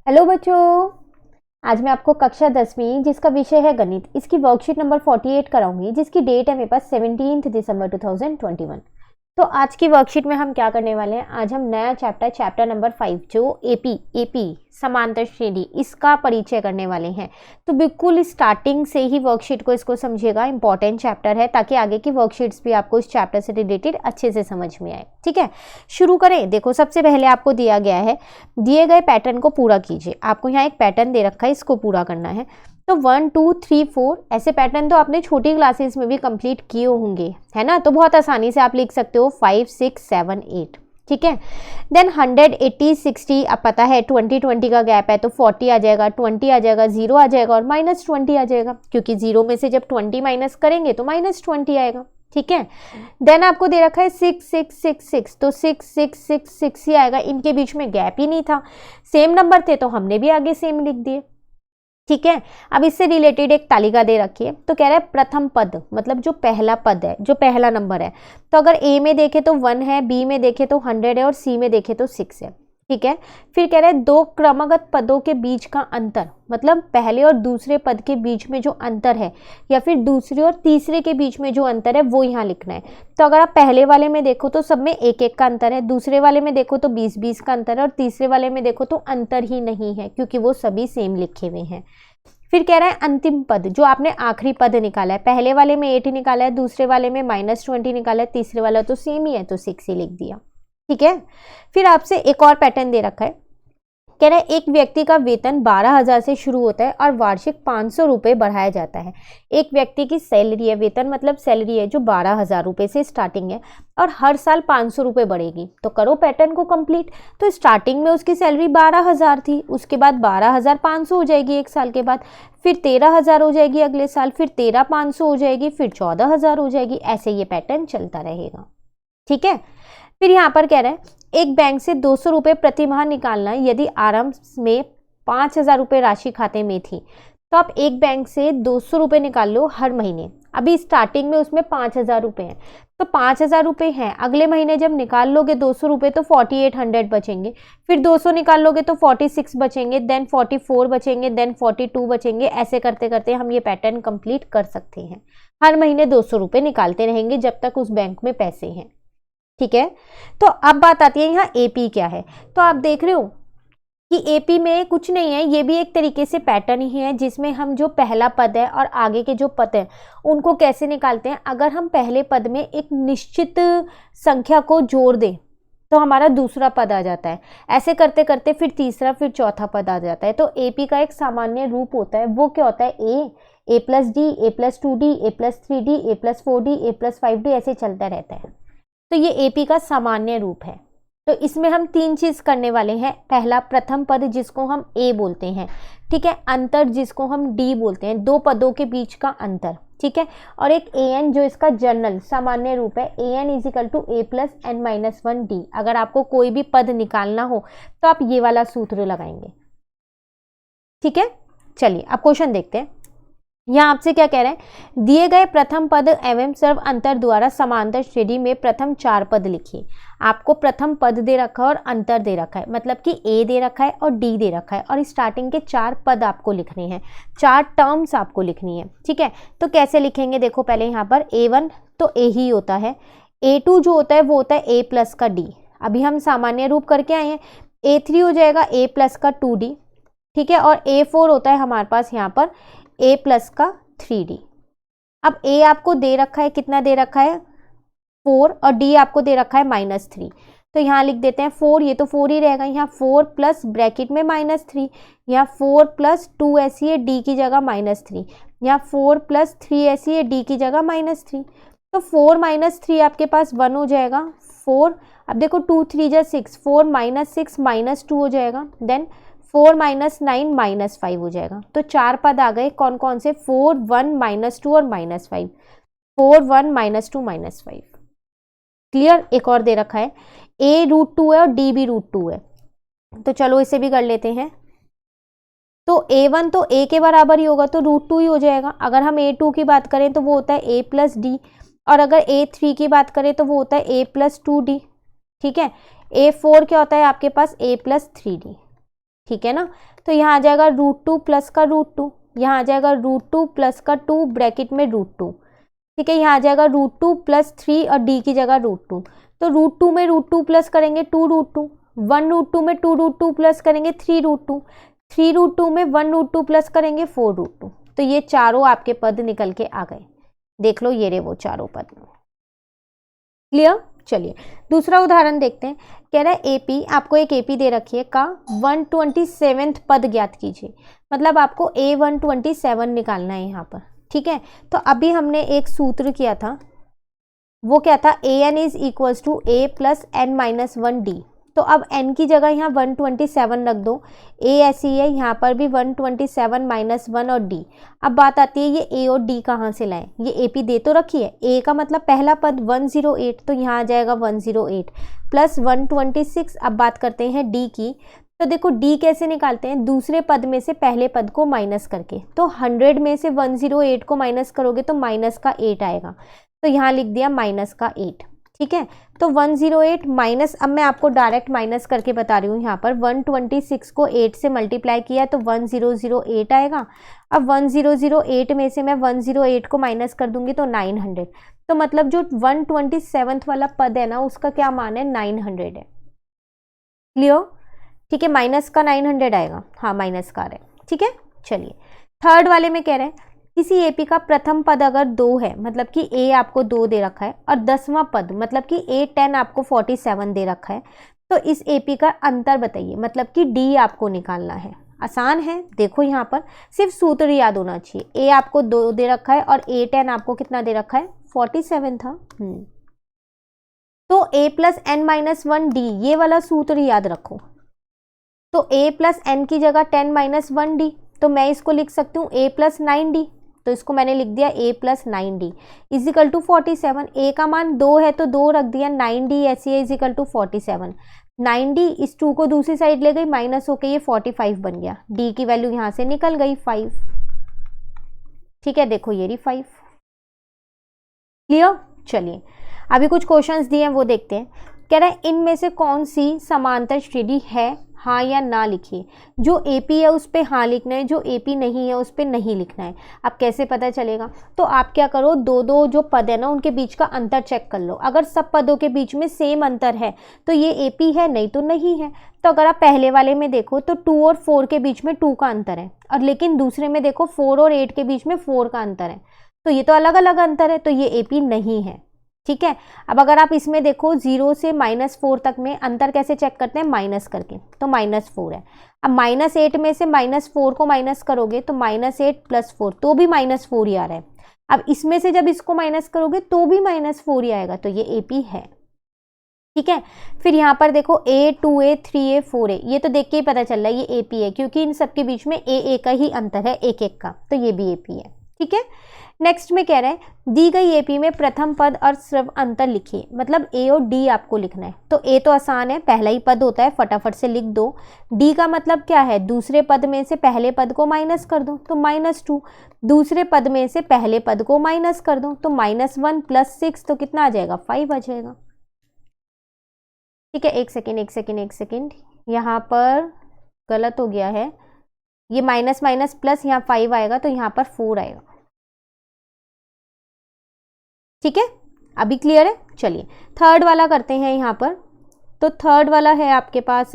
Hello बच्चों। आज मैं आपको कक्षा 10वीं जिसका विषय है गणित, इसकी वर्कशीट नंबर 48 कराऊंगी, जिसकी डेट है मेरे पास 17 दिसंबर 2021। तो आज की वर्कशीट में हम क्या करने वाले हैं, आज हम नया चैप्टर नंबर 5 जो एपी समांतर श्रेणी, इसका परिचय करने वाले हैं। तो बिल्कुल स्टार्टिंग से ही वर्कशीट को इसको समझिएगा, इंपॉर्टेंट चैप्टर है, ताकि आगे की वर्कशीट्स भी आपको इस चैप्टर से रिलेटेड अच्छे से समझ में आए। ठीक है, शुरू करें। देखो, सबसे पहले आपको दिया गया है, दिए गए पैटर्न को पूरा कीजिए। आपको यहाँ एक पैटर्न दे रखा है, इसको पूरा करना है। तो 1 2 3 4 ऐसे पैटर्न तो आपने छोटी क्लासेस में भी कंप्लीट किए होंगे, है ना। तो बहुत आसानी से आप लिख सकते हो 5 6 7 8। ठीक है, देन 100 80 60, अब पता है 20 20 का गैप है, तो 40 आ जाएगा, 20 आ जाएगा, 0 आ जाएगा और -20 आ जाएगा, क्योंकि 0 में से जब 20 माइनस करेंगे तो -20 आएगा। ठीक है, देन आपको दे रखा है 6 6 6 6, तो 6 6 6 6 ही आएगा, इनके बीच में गैप ही नहीं था, सेम नंबर थे तो हमने भी आगे सेम लिख दिए। ठीक है, अब इससे रिलेटेड एक तालिका दे रखी है। तो कह रहा है प्रथम पद, मतलब जो पहला पद है, जो पहला नंबर है। तो अगर ए में देखे तो 1 है, बी में देखे तो 100 है और सी में देखे तो 6 है। ठीक है, फिर कह रहा है दो क्रमागत पदों के बीच का अंतर, मतलब पहले और दूसरे पद के बीच में जो अंतर है, या फिर दूसरे और तीसरे के बीच में जो अंतर है वो यहाँ लिखना है। तो अगर आप पहले वाले में देखो तो सब में 1 1 का अंतर है, दूसरे वाले में देखो तो 20 20 का अंतर है, और तीसरे वाले में देखो तो अंतर ही नहीं है, क्योंकि वो सभी सेम लिखे हुए हैं। फिर कह रहा है अंतिम पद, जो आपने आखिरी पद निकाला है, पहले वाले में 8 निकाला है, दूसरे वाले में -20 निकाला है, तीसरे वाला तो सेम ही है तो 6 ही लिख दिया। ठीक है, फिर आपसे एक और पैटर्न दे रखा है। कह रहा है एक व्यक्ति का वेतन 12,000 से शुरू होता है और वार्षिक 500 रुपये बढ़ाया जाता है। एक व्यक्ति की सैलरी है, वेतन मतलब सैलरी है, जो 12,000 रुपये से स्टार्टिंग है और हर साल 500 रुपये बढ़ेगी। तो करो पैटर्न को कंप्लीट। तो स्टार्टिंग में उसकी सैलरी 12,000 थी, उसके बाद 12,500 हो जाएगी एक साल के बाद, फिर 13,000 हो जाएगी अगले साल, फिर 13,500 हो जाएगी, फिर 14,000 हो जाएगी। ऐसे ये पैटर्न चलता रहेगा। ठीक है, फिर यहाँ पर कह रहा है एक बैंक से 200 रुपये प्रति माह निकालना यदि आरंभ में 5,000 रुपये राशि खाते में थी, तो आप एक बैंक से 200 रुपये निकाल लो हर महीने। अभी स्टार्टिंग में उसमें 5,000 रुपये हैं, तो 5,000 रुपये हैं, अगले महीने जब निकाल लोगे 200 रुपये तो 4800 बचेंगे, फिर 200 निकाल लोगे तो 46 बचेंगे, देन 44 बचेंगे, देन 42 बचेंगे। ऐसे करते करते हम ये पैटर्न कंप्लीट कर सकते हैं। हर महीने 200 रुपये निकालते रहेंगे जब तक उस बैंक में पैसे हैं। ठीक है, तो अब बात आती है यहाँ एपी क्या है। तो आप देख रहे हो कि एपी में कुछ नहीं है, ये भी एक तरीके से पैटर्न ही है, जिसमें हम जो पहला पद है और आगे के जो पद हैं उनको कैसे निकालते हैं। अगर हम पहले पद में एक निश्चित संख्या को जोड़ दें तो हमारा दूसरा पद आ जाता है। ऐसे करते करते फिर तीसरा, फिर चौथा पद आ जाता है। तो एपी का एक सामान्य रूप होता है, वो क्या होता है, ए प्लस डी, ए प्लस 2d, ए प्लस 3d, ए प्लस 4d, ए प्लस 5d, ऐसे चलता रहता है। तो ये एपी का सामान्य रूप है। तो इसमें हम 3 चीज करने वाले हैं। पहला प्रथम पद, जिसको हम ए बोलते हैं। ठीक है, अंतर, जिसको हम डी बोलते हैं, दो पदों के बीच का अंतर। ठीक है, और एक एन, जो इसका जनरल सामान्य रूप है, n is equal to A plus n minus 1 D. अगर आपको कोई भी पद निकालना हो तो आप ये वाला सूत्र लगाएंगे। ठीक है, चलिए अब क्वेश्चन देखते हैं। यहाँ आपसे क्या कह रहे हैं, दिए गए प्रथम पद एवं सर्व अंतर द्वारा समांतर श्रेणी में प्रथम 4 पद लिखिए। आपको प्रथम पद दे रखा है और अंतर दे रखा है, मतलब कि ए दे रखा है और डी दे रखा है, और स्टार्टिंग के 4 पद आपको लिखने हैं, 4 टर्म्स आपको लिखनी है। ठीक है, तो कैसे लिखेंगे, देखो पहले यहाँ पर A1 तो ए ही होता है, A2 जो होता है वो होता है ए प्लस का डी, अभी हम सामान्य रूप करके आए हैं। A3 हो जाएगा ए प्लस का 2d। ठीक है, और A4 होता है हमारे पास यहाँ पर a प्लस का 3d। अब a आपको दे रखा है, कितना दे रखा है 4, और d आपको दे रखा है -3। तो यहाँ लिख देते हैं 4, ये तो 4 ही रहेगा, यहाँ 4 प्लस ब्रैकेट में -3, यहाँ 4 प्लस 2 ऐसी है, d की जगह -3, यहाँ 4 प्लस 3 ऐसी है, d की जगह -3। तो 4 - 3 आपके पास 1 हो जाएगा, 4। अब देखो 2 3 जा 6, 4 - 6 -2 हो जाएगा, देन 4 - 9 -5 हो जाएगा। तो 4 पद आ गए, कौन कौन से, 4 1 -2 और -5, 4 1 -2 -5। क्लियर, एक और दे रखा है, a √2 है और d भी √2 है, तो चलो इसे भी कर लेते हैं। तो a1 तो a के बराबर ही होगा, तो √2 ही हो जाएगा। अगर हम a2 की बात करें तो वो होता है a प्लस डी, और अगर a3 की बात करें तो वो होता है a प्लस 2d। ठीक है, a4 क्या होता है आपके पास, a प्लस 3d। ठीक है ना। तो यहाँ आ जाएगा √2 प्लस का √2, यहाँ आ जाएगा √2 प्लस का 2 ब्रैकेट में √2, ठीक है। यहाँ आ जाएगा √2 प्लस 3 और d की जगह √2, तो √2 में √2 प्लस करेंगे 2√2, 1√2 में 2√2 प्लस करेंगे 3√2, 3√2 में 1√2 प्लस करेंगे 4√2। तो ये चारों आपके पद निकल के आ गए, देख लो ये रे वो चारों पद। क्लियर। चलिए दूसरा उदाहरण देखते हैं। कह रहा है एपी, आपको एक एपी दे रखी है का 127वें पद ज्ञात कीजिए, मतलब आपको A127 निकालना है यहाँ पर, ठीक है। तो अभी हमने एक सूत्र किया था, वो क्या था, AN is equals to A plus N minus 1D। तो अब N की जगह यहाँ 127 रख दो, A ऐसी है, यहाँ पर भी 127 माइनस 1 और D। अब बात आती है ये A और D कहाँ से लाएं, ये AP दे तो रखी है, A का मतलब पहला पद 108, तो यहाँ आ जाएगा 108 प्लस 126। अब बात करते हैं D की, तो देखो D कैसे निकालते हैं, दूसरे पद में से पहले पद को माइनस करके। तो 100 में से 108 को माइनस करोगे तो माइनस का 8 आएगा, तो यहाँ लिख दिया माइनस का 8, ठीक है। तो 108 माइनस, अब मैं आपको डायरेक्ट माइनस करके बता रही हूँ, यहाँ पर 126 को 8 से मल्टीप्लाई किया तो 1008 आएगा। अब 1008 में से मैं 108 को माइनस कर दूंगी तो 900, तो मतलब जो 127 वाला पद है ना उसका क्या मान है, 900 है। क्लियर, ठीक है। माइनस का 900 आएगा, हाँ माइनस का आ रहा है, ठीक है। चलिए थर्ड वाले में कह रहे हैं किसी एपी का प्रथम पद अगर 2 है, मतलब कि ए आपको 2 दे रखा है, और 10वां पद मतलब कि A10 आपको 47 दे रखा है, तो इस एपी का अंतर बताइए, मतलब कि डी आपको निकालना है। आसान है, देखो यहाँ पर सिर्फ सूत्र याद होना चाहिए। ए आपको 2 दे रखा है और A10 आपको कितना दे रखा है, 47 था। तो A plus N minus 1D, ये वाला सूत्र याद रखो। तो A प्लस N की जगह 10 माइनस 1D, तो मैं इसको लिख सकती हूँ A प्लस 9D, तो इसको मैंने लिख दिया A plus 9D is equal to 47। A का मान 2 है तो 2 रख दिया, 9D ऐसी है इजिकल टू 47। 9D इस 2 को दूसरी साइड ले गई, माइनस होके ये 45 बन गया, D की वैल्यू यहाँ से निकल गई 5, ठीक है। देखो ये रही 5। क्लियर। चलिए अभी कुछ क्वेश्चंस दिए हैं वो देखते हैं। कह रहा है इनमें से कौन सी समांतर श्रेणी है, हाँ या ना लिखिए। जो एपी है उस पर हाँ लिखना है, जो एपी नहीं है उस पर नहीं लिखना है। अब कैसे पता चलेगा, तो आप क्या करो, दो दो जो पद है ना उनके बीच का अंतर चेक कर लो। अगर सब पदों के बीच में सेम अंतर है तो ये एपी है, नहीं तो नहीं है। तो अगर आप पहले वाले में देखो तो 2 और 4 के बीच में 2 का अंतर है, और लेकिन दूसरे में देखो 4 और 8 के बीच में 4 का अंतर है, तो ये तो अलग अलग अंतर है, तो ये एपी नहीं है, ठीक है। अब अगर आप इसमें देखो 0 से -4 तक में अंतर कैसे चेक करते हैं, माइनस करके, तो -4 है। अब -8 में से -4 को माइनस करोगे तो -8 + 4, तो भी -4 ही आ रहा है। अब इसमें से जब इसको माइनस करोगे तो भी -4 ही आएगा, तो ये एपी है, ठीक है। फिर यहाँ पर देखो A 2A 3A 4A, ये तो देख के ही पता चल रहा है ये एपी है, क्योंकि इन सबके बीच में A का ही अंतर है, एक एक का, तो ये भी एपी है, ठीक है। नेक्स्ट में कह रहे हैं दी गई एपी में प्रथम पद और स्रव अंतर लिखिए, मतलब ए और डी आपको लिखना है। तो ए तो आसान है, पहला ही पद होता है, फटाफट से लिख दो। डी का मतलब क्या है, दूसरे पद में से पहले पद को माइनस कर दो, तो -2। दूसरे पद में से पहले पद को माइनस कर दो, तो -1 + 6, तो कितना आ जाएगा, 5 आ जाएगा, ठीक है। एक सेकेंड, यहाँ पर गलत हो गया है, ये माइनस माइनस प्लस यहाँ 5 आएगा, तो यहाँ पर 4 आएगा, ठीक है। अभी क्लियर है। चलिए थर्ड वाला करते हैं यहाँ पर। तो थर्ड वाला है आपके पास,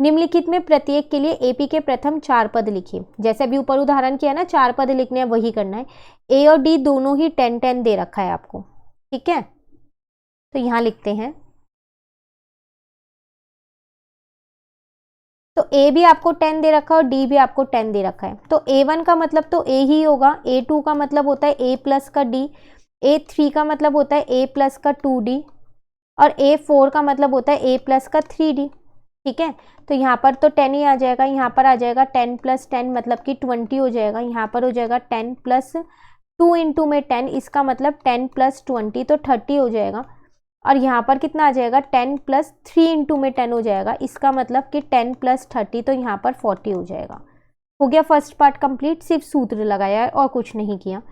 निम्नलिखित में प्रत्येक के लिए एपी के प्रथम 4 पद लिखिए। जैसे अभी ऊपर उदाहरण किया ना, 4 पद लिखने हैं, वही करना है। ए और डी दोनों ही 10-10 दे रखा है आपको, ठीक है। तो यहाँ लिखते हैं, तो ए भी आपको 10 दे रखा है और डी भी आपको 10 दे रखा है। तो A1 का मतलब तो ए ही होगा, A2 का मतलब होता है A प्लस का डी, A3 का मतलब होता है A प्लस का 2D, और A4 का मतलब होता है A प्लस का 3D, ठीक है। तो यहाँ पर तो 10 ही आ जाएगा, यहाँ पर आ जाएगा 10 + 10 मतलब कि 20 हो जाएगा, यहाँ पर हो जाएगा 10 + 2 × में 10, इसका मतलब 10 + 20 तो 30 हो जाएगा, और यहाँ पर कितना आ जाएगा, 10 + 3 × में 10 हो जाएगा, इसका मतलब कि 10 + 30, तो यहाँ पर 40 हो जाएगा। हो गया फर्स्ट पार्ट कंप्लीट, सिर्फ सूत्र लगाया है और कुछ नहीं किया।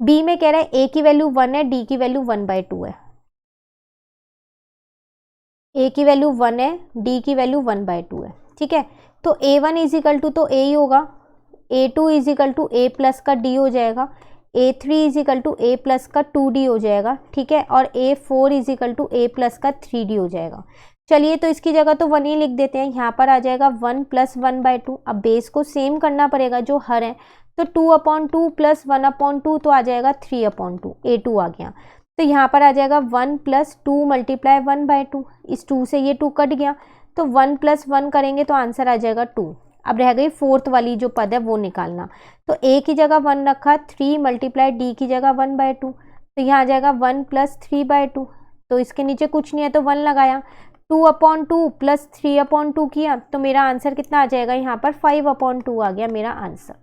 बी में कह रहा है ए की वैल्यू 1 है, डी की वैल्यू 1/2 है। ए की वैल्यू 1 है, डी की वैल्यू 1/2 है, ठीक है। तो A1 इज इक्वल टू तो A ही होगा, A2 is equal to A plus का D हो जाएगा, A3 is equal to A plus का 2D हो जाएगा, ठीक है, और A4 is equal to A plus का 3D हो जाएगा। चलिए तो इसकी जगह तो 1 ही लिख देते हैं, यहाँ पर आ जाएगा 1 प्लस 1/2। अब बेस को सेम करना पड़ेगा जो हर है, तो 2/2 प्लस 1/2 तो आ जाएगा 3/2, A2 आ गया। तो यहाँ पर आ जाएगा 1 प्लस 2 मल्टीप्लाई 1/2, इस 2 से ये 2 कट गया, तो 1 प्लस 1 करेंगे तो आंसर आ जाएगा 2। अब रह गई फोर्थ वाली जो पद है वो निकालना, तो A की जगह 1 रखा, 3 मल्टीप्लाई D की जगह 1/2, तो यहाँ आ जाएगा 1 प्लस 3/2, तो इसके नीचे कुछ नहीं है तो 1 लगाया, 2/2 प्लस 3/2 किया, तो मेरा आंसर कितना आ जाएगा यहाँ पर 5/2 आ गया मेरा आंसर।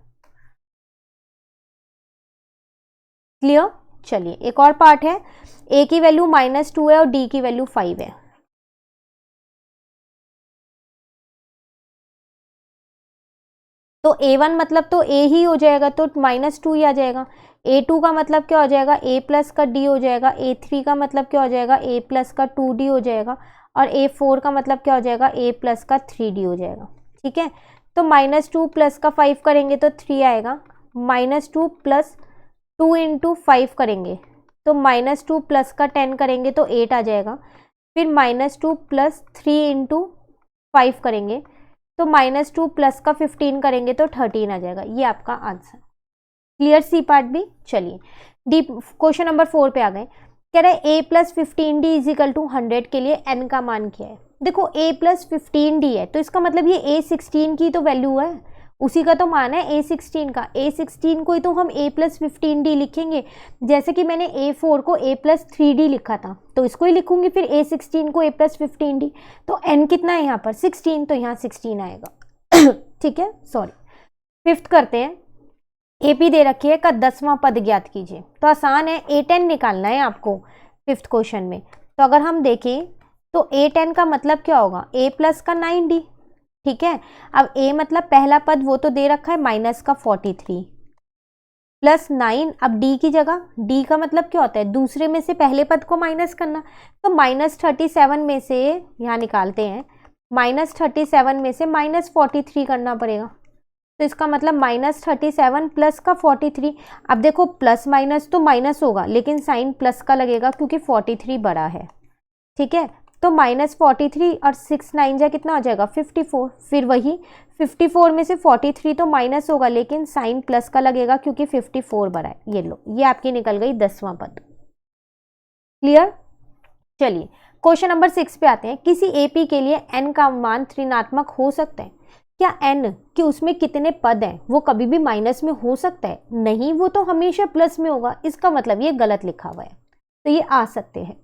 क्लियर? चलिए एक और पार्ट है, A की वैल्यू -2 है और D की वैल्यू 5 है। तो A1 मतलब तो A ही हो जाएगा, तो -2 ही आ जाएगा। A2 का मतलब क्या हो जाएगा, A प्लस का D हो जाएगा। A3 का मतलब क्या हो जाएगा, A प्लस का 2D हो जाएगा। और A4 का मतलब क्या हो जाएगा, A प्लस का 3D हो जाएगा। ठीक है, तो -2 प्लस का 5 करेंगे तो 3 आएगा, -2 प्लस 2 इंटू 5 करेंगे तो -2 प्लस का 10 करेंगे तो 8 आ जाएगा, फिर -2 प्लस 3 इंटू 5 करेंगे तो -2 प्लस का 15 करेंगे तो 13 आ जाएगा। ये आपका आंसर। क्लियर सी पार्ट भी? चलिए डी क्वेश्चन नंबर 4 पे आ गए। कह रहे हैं a plus 15d is equal to 100 के लिए n का मान क्या है। देखो a प्लस 15d है तो इसका मतलब ये a16 की तो वैल्यू है, उसी का तो मान है a16 का। a16 को ही तो हम a प्लस 15d लिखेंगे, जैसे कि मैंने a4 को a प्लस 3d लिखा था तो इसको ही लिखूंगी फिर a16 को a प्लस 15d। तो n कितना है यहाँ पर 16, तो यहाँ 16 आएगा। ठीक है, सॉरी। फिफ्थ करते हैं, AP दे रखी है का 10वां पद ज्ञात कीजिए। तो आसान है, A10 निकालना है आपको फिफ्थ क्वेश्चन में। तो अगर हम देखें तो A10 का मतलब क्या होगा, A प्लस का 9D। ठीक है, अब A मतलब पहला पद वो तो दे रखा है माइनस का 43 प्लस 9। अब D की जगह, D का मतलब क्या होता है, दूसरे में से पहले पद को माइनस करना, तो -37 में से यहाँ निकालते हैं, -37 में से -43 करना पड़ेगा। तो इसका मतलब -37 प्लस का 43। अब देखो प्लस माइनस तो माइनस होगा लेकिन साइन प्लस का लगेगा क्योंकि 43 बड़ा है। ठीक है, तो -43 और 6 9 जा कितना हो जाएगा 54। फिर वही 54 में से 43 तो माइनस होगा लेकिन साइन प्लस का लगेगा क्योंकि 54 बड़ा है। ये लो, ये आपकी निकल गई 10वां पद। क्लियर? चलिए क्वेश्चन नंबर 6 पे आते हैं। किसी AP के लिए n का मान ऋणात्मक हो सकता है क्या? n कि उसमें कितने पद हैं वो कभी भी माइनस में हो सकता है? नहीं, वो तो हमेशा प्लस में होगा। इसका मतलब ये गलत लिखा हुआ है, तो ये आ सकते हैं।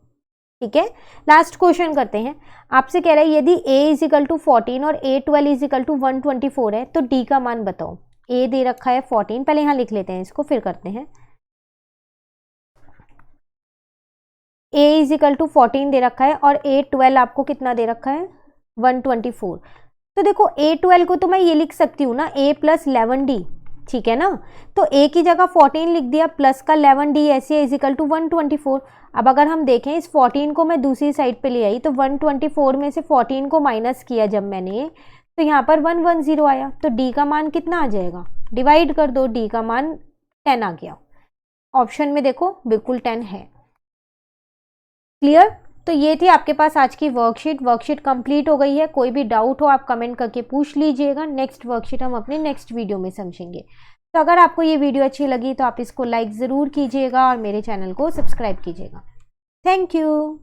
ठीक है, लास्ट क्वेश्चन करते हैं। आपसे कह रहा है यदि a इज इक्वल टू 14 और a12 इज इक्वल टू 124 है तो d का मान बताओ। a दे रखा है 14, पहले यहाँ लिख लेते हैं इसको फिर करते हैं। a इज इक्वल टू 14 दे रखा है और a12 आपको कितना दे रखा है 124। तो देखो A12 को तो मैं ये लिख सकती हूँ ना A प्लस 11D। ठीक है ना, तो A की जगह 14 लिख दिया प्लस का 11D ऐसे इज इक्वल टू 124। अब अगर हम देखें इस 14 को मैं दूसरी साइड पे ले आई तो 124 में से 14 को माइनस किया जब मैंने, तो यहाँ पर 110 आया। तो D का मान कितना आ जाएगा, डिवाइड कर दो, D का मान 10 आ गया। ऑप्शन में देखो बिल्कुल 10 है। क्लियर? तो ये थी आपके पास आज की वर्कशीट कंप्लीट हो गई है। कोई भी डाउट हो आप कमेंट करके पूछ लीजिएगा। नेक्स्ट वर्कशीट हम अपने नेक्स्ट वीडियो में समझेंगे। तो अगर आपको ये वीडियो अच्छी लगी तो आप इसको लाइक ज़रूर कीजिएगा और मेरे चैनल को सब्सक्राइब कीजिएगा। Thank you.